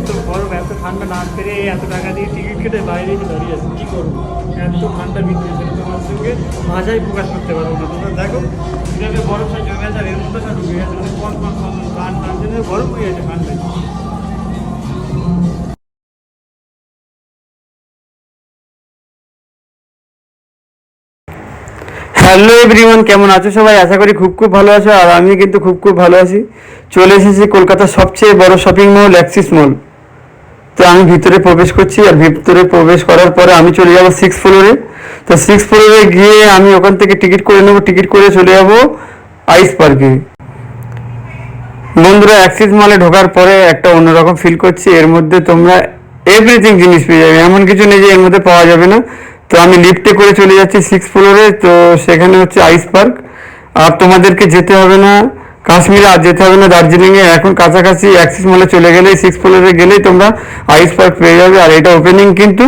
এত গরম এত ঠান্ডা না পেরে এত টাকা দিয়ে টিকিট কেটে বাইরে এসে দাঁড়িয়ে আছে, কী করবো? এত ঠান্ডা ভিতরে সেটা তোমার সঙ্গে ভাষায় প্রকাশ করতে পারবো না। তোমরা দেখো কীভাবে বরফটা জমে আছে, আর এর মধ্যে সব ঢুকে গেছে, মানে কন কন কন কান টানছে, গরম হয়ে গেছে ঠান্ডায়। হ্যালো এভরিওয়ান, কেমন আছো সবাই? আশা করি খুব খুব ভালো আছো, আর আমি কিন্তু খুব খুব ভালো আছি। চলে এসেছি কলকাতার সবচেয়ে বড় শপিং মল অ্যাক্সিস মল। তো আমি ভিতরে প্রবেশ করছি, আর ভিতরে প্রবেশ করার পরে আমি চলে যাব 6th ফ্লোরে। তো 6th ফ্লোরে গিয়ে আমি ওখান থেকে টিকিট করে নেবো, টিকিট করে চলে যাব আইস পার্কে। বন্ধুরা, অ্যাক্সিস মলে ঢোকার পরে একটা অন্যরকম ফিল করছি। এর মধ্যে তোমরা এভরিথিং জিনিস পেয়ে যাবে, এমন কিছু নেই যে এর মধ্যে পাওয়া যাবে না। তো আমি লিফটে করে চলে যাচ্ছি 6th ফ্লোরে। তো সেখানে হচ্ছে আইস পার্ক। আর তোমাদেরকে যেতে হবে না কাশ্মীরে, আর যেতে হবে না দার্জিলিংয়ে, এখন কাছাকাছি অ্যাক্সিস মলে চলে গেলেই 6th ফ্লোরে গেলেই তোমরা আইস পার্ক পেয়ে যাবে। আর এটা ওপেনিং কিন্তু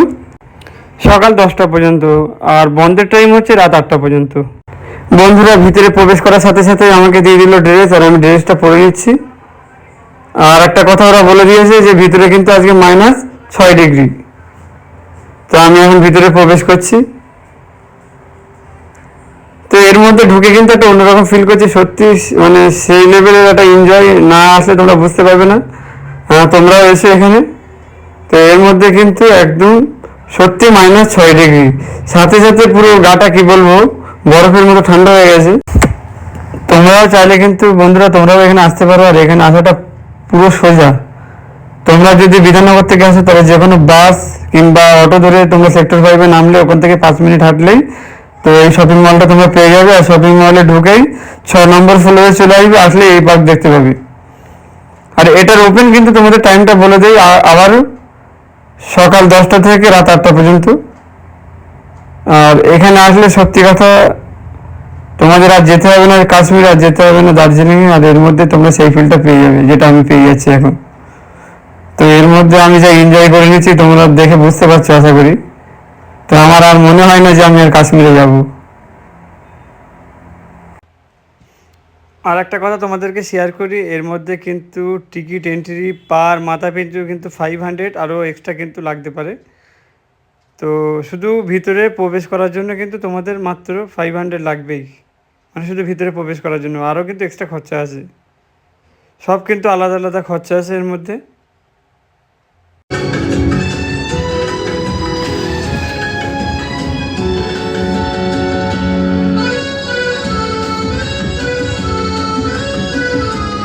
সকাল 10টা পর্যন্ত, আর বন্ধের টাইম হচ্ছে রাত 8টা পর্যন্ত। বন্ধুরা, ভিতরে প্রবেশ করার সাথে সাথে আমাকে দিয়ে দিল ড্রেস, আর আমি ড্রেসটা পরে নিচ্ছি। আর একটা কথা ওরা বলে দিয়েছে যে ভিতরে কিন্তু আজকে -6 ডিগ্রি। তো আমি এখন ভিতরে প্রবেশ করছি। তো এর মধ্যে ঢুকে কিন্তু একটা অন্যরকম ফিল করছি সত্যি, মানে সেই লেভেলের একটা এনজয় না আসলে তোমরা বুঝতে পারবে না। হ্যাঁ, তোমরাও এসে এখানে। তো এর মধ্যে কিন্তু একদম সত্যি -6 ডিগ্রি, সাথে সাথে পুরো গাটা কি বলবো বরফের মতো ঠান্ডা হয়ে গেছে। তোমরাও চাইলে কিন্তু বন্ধুরা তোমরাও এখানে আসতে পারো, আর এখানে আসাটা পুরো সোজা। তোমরা যদি বিধাননগর থেকে আসো তবে যে কোনো বাস কিংবা অটো ধরে তোমরা সেক্টর 5-এ নামলে ওখান থেকে 5 মিনিট হাঁটলেই তো এই শপিং মলটা তোমরা পেয়ে যাবে। আর শপিং মলে ঢুকেই 6 নম্বর ফ্লোরে চলে আসবে, আসলে এই পার্ক দেখতে পাবে। আর এটার ওপেন কিন্তু তোমাদের টাইমটা বলে দেয়, আবার সকাল 10টা থেকে রাত 8টা পর্যন্ত। আর এখানে আসলে সত্যি কথা তোমাদের আর যেতে হবে না কাশ্মীর, আর যেতে হবে না দার্জিলিংয়ে, আর এর মধ্যে তোমরা সেই ফিলটা পেয়ে যাবে যেটা আমি পেয়ে যাচ্ছি এখন। তো এর মধ্যে আমি যা এনজয় করে নিচ্ছি তোমরা দেখে বুঝতে পারছো আশা করি। তো আমার আর মনে হয় না যে আমি আর কাশ্মীরে যাব। আর একটা কথা তোমাদেরকে শেয়ার করি, এর মধ্যে কিন্তু টিকিট এন্ট্রি পার মাথা পিছু কিন্তু 500, আরও এক্সট্রা কিন্তু লাগতে পারে। তো শুধু ভিতরে প্রবেশ করার জন্য কিন্তু তোমাদের মাত্র 500 লাগবেই, মানে শুধু ভিতরে প্রবেশ করার জন্য। আরও কিন্তু এক্সট্রা খরচা আছে, সব কিন্তু আলাদা আলাদা খরচা আছে এর মধ্যে।